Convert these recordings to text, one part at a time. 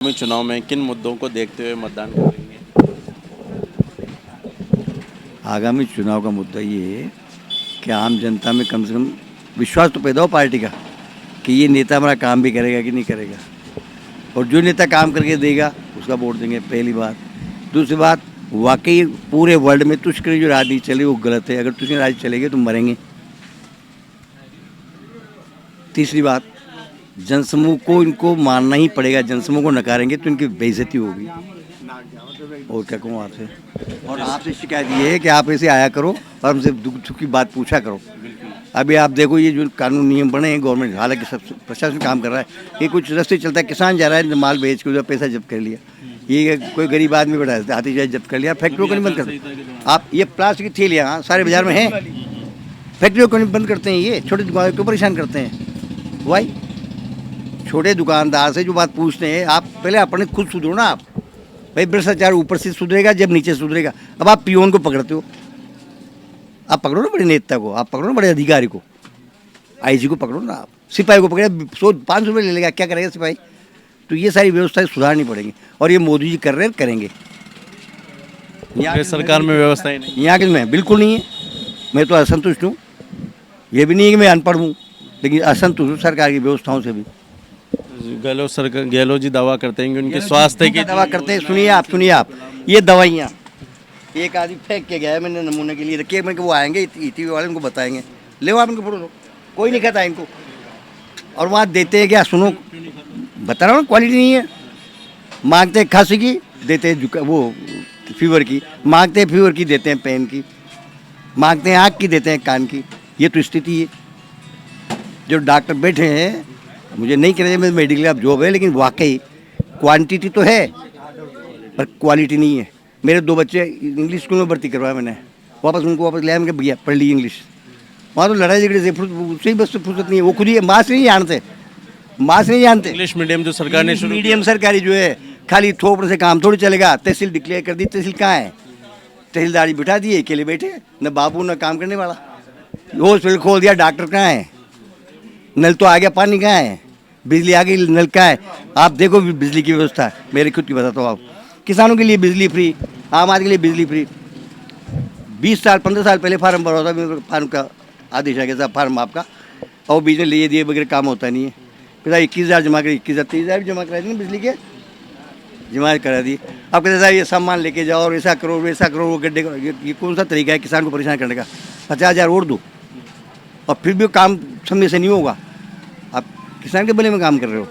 आगामी चुनाव में किन मुद्दों को देखते हुए मतदान करेंगे? आगामी चुनाव का मुद्दा ये है कि आम जनता में कम से कम विश्वास तो पैदा हो पार्टी का कि ये नेता हमारा काम भी करेगा कि नहीं करेगा, और जो नेता काम करके देगा उसका वोट देंगे, पहली बात। दूसरी बात, वाकई पूरे वर्ल्ड में तुष्कर जो राजनीति चली वो गलत है। अगर तुष्कर राजनीति चलेगी तो मरेंगे। तीसरी बात, जनसमूह को इनको मानना ही पड़ेगा। जनसमूह को नकारेंगे तो इनकी बेइज्जती होगी। और क्या कहूँ आपसे, और आपसे शिकायत ये है कि आप ऐसे आया करो और हमसे दुख सुख की बात पूछा करो। अभी आप देखो ये जो कानून नियम बने हैं गवर्नमेंट, हालांकि सब प्रशासन काम कर रहा है, ये कुछ रस्ते चलता है, किसान जा रहा है माल बेच के, पैसा जब्त कर लिया। ये कोई गरीब आदमी बैठा है, हाथी जाए जब्त कर लिया। फैक्ट्रियों को नहीं बंद करते आप, ये प्लास्टिक की थैलियाँ हाँ सारे बाजार में हैं, फैक्ट्रियों को नहीं बंद करते हैं। ये छोटे दुकानों को परेशान करते हैं। वाई छोटे दुकानदार से जो बात पूछते हैं, आप पहले अपने खुद सुधरो ना। आप भाई भ्रष्टाचार ऊपर से सुधरेगा जब नीचे सुधरेगा। अब आप पियोन को पकड़ते हो, आप पकड़ो ना बड़े नेता को, आप पकड़ो ना बड़े अधिकारी को, आईजी को पकड़ो ना। आप सिपाही को पकड़े 100-500 रुपये ले लेगा, क्या करेगा सिपाही? तो ये सारी व्यवस्थाएं सुधारनी पड़ेंगी, और ये मोदी जी कर रहे हैं, करेंगे। यहाँ सरकार में व्यवस्थाएं नहीं, यहाँ के में बिल्कुल नहीं है। मैं तो असंतुष्ट हूँ। ये भी नहीं है कि मैं अनपढ़ हूँ, लेकिन असंतुष्ट हूँ सरकार की व्यवस्थाओं से भी। गहलोत जी दावा करते हैं कि उनके स्वास्थ्य की दवा करते हैं। सुनिए आप, ये दवाइयाँ एक आदमी फेंक के गया है, मैंने नमूने के लिए रखी है। मैं वो आएंगे टीवी वाले, उनको बताएंगे, ले आप इनको फोटो लो। कोई नहीं कहता इनको। और वहाँ देते हैं क्या, सुनो बता रहा हूँ, क्वालिटी नहीं है। मांगते हैं खांसी की, देते हैं वो फीवर की, मांगते हैं फीवर की, देते हैं पेन की, मांगते हैं आँख की, देते हैं कान की। ये तो स्थिति है। जो डॉक्टर बैठे हैं, मुझे नहीं कहना चाहिए मेडिकल का जॉब है, लेकिन वाकई क्वांटिटी तो है पर क्वालिटी नहीं है। मेरे 2 बच्चे इंग्लिश स्कूल में भर्ती करवाया मैंने, उनको वापस ले आया। मैं भैया पढ़ ली इंग्लिश। वहाँ तो लड़ाई झगड़े से उससे ही बस फुर्सत नहीं है। वो खुद ही मास नहीं जानते, इंग्लिश मीडियम जो सरकार ने शुरू मीडियम सरकारी जो है, खाली थोपने से काम थोड़ी चलेगा। तहसील डिक्लेयर कर दी, तहसील कहाँ है? तहसीलदारी बिठा दिए, अकेले बैठे, न बाबू न काम करने वाला। हॉस्पिटल खोल दिया, डॉक्टर कहाँ है? नल तो आ गया, पानी कहाँ है? बिजली आ गई, नल कहाँ है? आप देखो बिजली की व्यवस्था, मेरे खुद की बताता हूँ आप। किसानों के लिए बिजली फ्री, आम आदमी के लिए बिजली फ्री। 20 साल 15 साल पहले फार्म भरा था, फार्म का आदेश आ गया था, फार्म आपका, और बीच में लिए दिए बगैर काम होता नहीं है। फिर 21,000 जमा करें, 21,000 23,000 भी जमा करा दी बिजली के, जमा करा दी। अब कहते साहब ये सामान लेके जाओ और ऐसा करो वैसा करो, वो गड्ढे का ये कौन सा तरीका है किसान को परेशान करने का? 50,000 और दो और फिर भी काम समय से नहीं होगा। आप किसान के भले में काम कर रहे हो।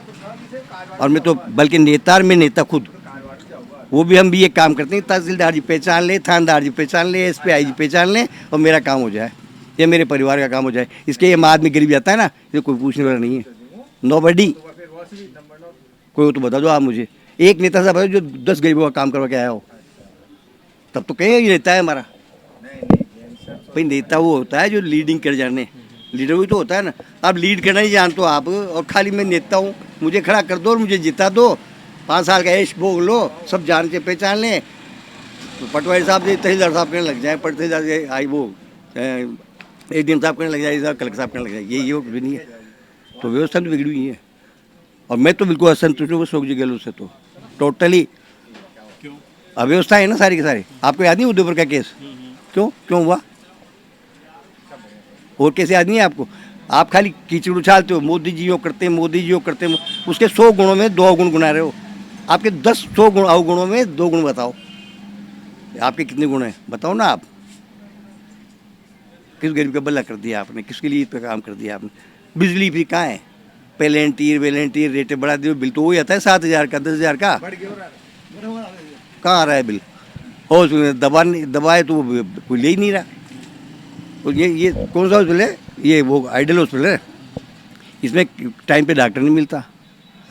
और मैं तो बल्कि नेता में नेता खुद, वो भी हम भी ये काम करते हैं, तहसीलदार जी पहचान ले, थानेदार जी पहचान ले, SPI जी पहचान ले, और मेरा काम हो जाए, या मेरे परिवार का काम हो जाए। इसके ये आदमी गरीब जाता है ना, ये कोई पूछने वाला नहीं है। नोबडी कोई हो तो बता दो आप मुझे, एक नेता साहब है जो 10 गरीबों का काम करवा के आया हो, तब तो कहें ये नेता है हमारा। भाई नेता वो होता है जो लीडिंग कर जाने, लीडर भी तो होता है ना। अब लीड करना ही जानते हो आप, और खाली मैं नेता हूँ, मुझे खड़ा कर दो और मुझे जिता दो, 5 साल का ऐश भोग लो, सब जान से पहचान लें। तो पटवारी साहब से तहसीलदार साहब करने लग जाए, तहसीलदार से आई वो ADM साहब करने लग जाए, कलेक्टर साहब करने लग जाए। ये कुछ भी नहीं है। तो व्यवस्था तो बिगड़ी हुई है, और मैं तो बिल्कुल असंतुष्ट हूँ अशोक जी गहलोत से, तो टोटली अव्यवस्था है ना सारी की सारी। आपको याद नहीं उदयपुर का केस क्यों हुआ? और कैसे याद नहीं है आपको? आप खाली कीचड़ उछालते हो, मोदी जी वो करते हैं, मोदी जी वो करते हैं। उसके 100 गुणों में 2 गुण गुना रहे हो। आपके 100 गुण अवगुणों में 2 गुण बताओ, आपके कितने गुण हैं बताओ ना आप। किस गरीब का भला कर दिया आपने? किसके लिए इतना काम कर दिया आपने? बिजली फ्री कहाँ है? वेलेंटियर रेटें बढ़ा दिए, बिल तो वही आता है 7,000 का, 10,000 का। कहाँ आ रहा है बिल? और दबाए तो कोई ले ही नहीं रहा। तो ये कौन सा हॉस्पिटल है? ये वो आइडल हॉस्पिटल है। इसमें टाइम पे डॉक्टर नहीं मिलता।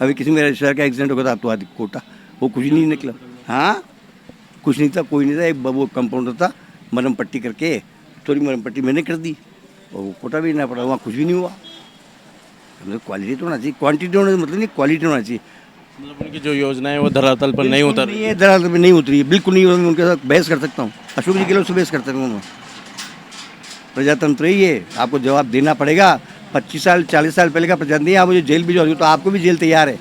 अभी किसी मेरे रिश्तेदार का एक्सीडेंट हो गया था, तो आदि कोटा, वो कुछ नहीं निकला। हाँ कुछ नहीं था, कोई नहीं था। एक वो कंपाउंडर था, मरहम पट्टी करके, थोड़ी मरहम पट्टी मैंने कर दी, और वो कोटा भी ना पड़ा, वहाँ कुछ भी नहीं हुआ। मतलब क्वालिटी तो होना चाहिए, क्वांटिटी होने मतलब नहीं, क्वालिटी होना चाहिए। मतलब उनकी जो योजना है वो धरातल पर नहीं उतर रही है। धरातल पर नहीं उतरी है, बिल्कुल नहीं। उनके साथ बहस कर सकता हूँ, अशोक जी गहलोत से बहस कर सकता हूँ। प्रजातंत्र ही है, आपको जवाब देना पड़ेगा। 25 साल 40 साल पहले का प्रजातंत्र, आप मुझे जेल भी जाओगे तो आपको भी जेल तैयार है।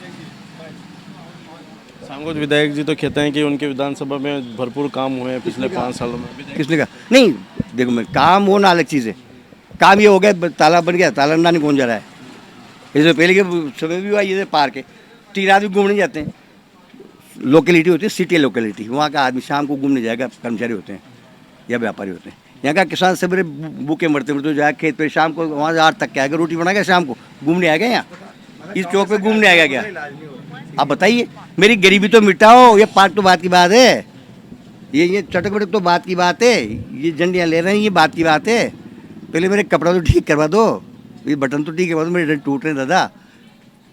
सांगोद विधायक जी तो कहते हैं कि उनके विधानसभा में भरपूर काम हुए हैं पिछले 5 सालों में। किसने कहा? नहीं, देखो मैं काम होना अलग चीज़ है। काम ये हो गया, तालाब बन गया, तालाब ना नहीं कौन जा रहा है। इससे पहले के समय भी हुआ, ये पार्क है, 3 आदमी घूमने जाते हैं। लोकेलिटी होती है, सिटी लोकेलिटी, वहाँ का आदमी शाम को घूमने जाएगा, कर्मचारी होते हैं या व्यापारी होते हैं। यहाँ का किसान सवेरे भूखे मरते मरते जाए खेत पे, शाम को वहाँ से 8 तक के आएगा, रोटी बनाएगा, शाम को घूमने आएगा। यहाँ इस चौक पे घूमने आएगा क्या? आप बताइए, मेरी गरीबी तो मिटाओ। ये पार्क तो बात की बात है, ये चटक बटक तो बात की बात है, ये झंडियाँ ले रहे हैं ये बात की बात है। पहले मेरे कपड़ा तो ठीक करवा दो, ये बटन तो ठीक करवा दो, मेरे टूट रहे दादा,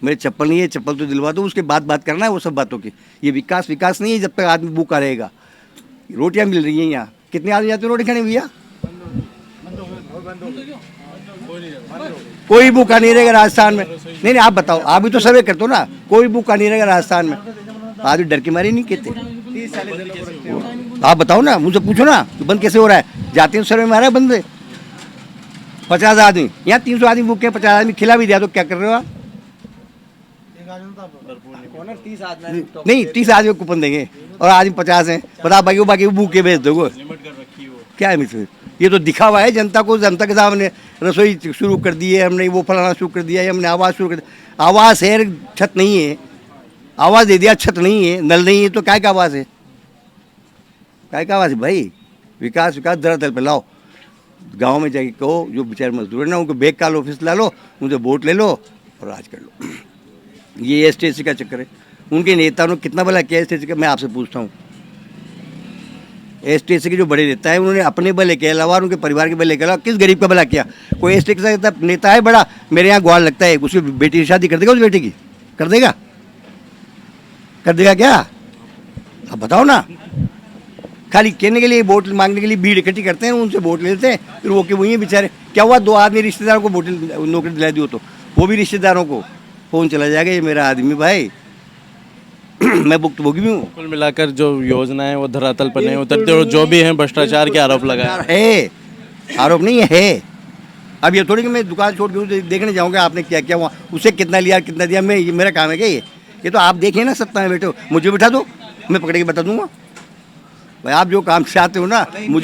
मेरे चप्पल नहीं है, चप्पल तो दिलवा दो, उसके बाद बात करना है वो सब बातों की। ये विकास नहीं है जब तक आदमी भूखा रहेगा। रोटियाँ मिल रही हैं यहाँ, कितने आदमी जाते हैं रोटी खाने भैया? कोई भूखा नहीं रहेगा राजस्थान में। नहीं, आप बताओ, आप भी तो सर्वे करते हो ना, कोई भूखा नहीं रहेगा राजस्थान में। आदमी डर के मारे नहीं कहते। आप बताओ ना, मुझसे पूछो ना बंद कैसे हो रहा है। जाते हैं सर्वे में आ रहा है बंद 50 आदमी, यहाँ 300 आदमी भूखे, 50 आदमी खिला भी दिया तो क्या कर रहे हो आप? नहीं, 30 आदमी को कूपन देंगे और आदमी 50 हैं, बता बाकी भूखे भेज दोगे। क्या है मित्र? ये तो दिखावा है जनता को। जनता के सामने रसोई शुरू कर दी है हमने, वो फलाना शुरू कर दिया है हमने, आवास शुरू कर दिया। आवास है, छत नहीं है। आवास दे दिया, छत नहीं है, नल नहीं है, तो काय का आवास है? काय का आवास है भाई? विकास धरातल पे लाओ। गांव में जाके कहो, जो बेचारे मजदूर है ना, उनको बेग काल ऑफिस ला लो, उनसे वोट ले लो और राज कर लो। ये एसटीएससी का चक्कर है। उनके नेताओं ने कितना भला किया एसटीएससी का, मैं आपसे पूछता हूँ। एसटीएससी के जो बड़े नेता हैं उन्होंने अपने भले के अलावा, उनके परिवार के भले के अलावा किस गरीब का भला किया? कोई एसटीएससी का नेता है बड़ा, मेरे यहाँ ग्वाल लगता है, उसकी बेटी की शादी कर देगा? उस बेटी की कर देगा? कर देगा क्या? आप बताओ ना। खाली कहने के लिए, वोट मांगने के लिए भीड़ इकट्ठी करते हैं, उनसे वोट लेते हैं, फिर वो के वही हैं बेचारे। क्या हुआ, 2 आदमी रिश्तेदारों को वोट नौकरी दिला दी हो तो वो भी रिश्तेदारों को फोन चला जाएगा, ये मेरा आदमी भाई मैं भुक्तभोगी भी हूँ। कुल मिलाकर जो योजना है वो धरातल पर नहीं उतरती और जो भी है भ्रष्टाचार के आरोप लगाए है। आरोप नहीं है। अब ये थोड़ी कि मैं दुकान छोड़ के देखने जाऊँगा आपने क्या क्या हुआ, उसे कितना लिया कितना दिया, मैं मेरा काम है क्या ये तो आप देखें ना, सत्ता में बैठे हो, मुझे बिठा दो, मैं पकड़ के बता दूंगा भाई। आप जो काम से आते हो ना, मुझे